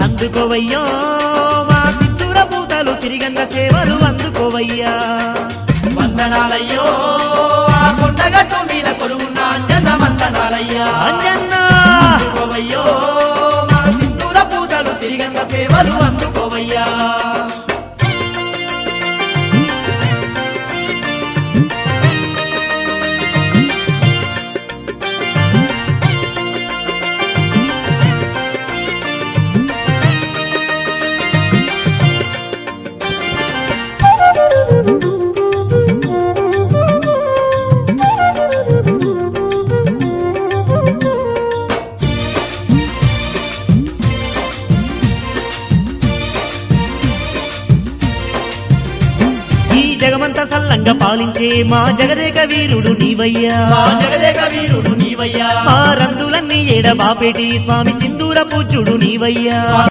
అందుకోవయ్యో మా సింధూర పూతలు సిరిగంగ సేవలు అందుకోవయ్యా వందనాలయ్యో ఆ కొండగట్టు మీద కొలువున్న అంజన్న వందనాలయ్యా అంజన్నా అందుకోవయ్యో మా సింధూర పూతలు సిరిగంగ సేవలు అందుకోవయ్యా జగమంత సల్లంగా పాలించే మా జగదేక వీరుడు నీవయ్యా మా జగదేక వీరుడు నీవయ్యా మా రందులన్నీ ఏడబాపేటి స్వామి సింధూర పూజ్యుడు నీవయ్యా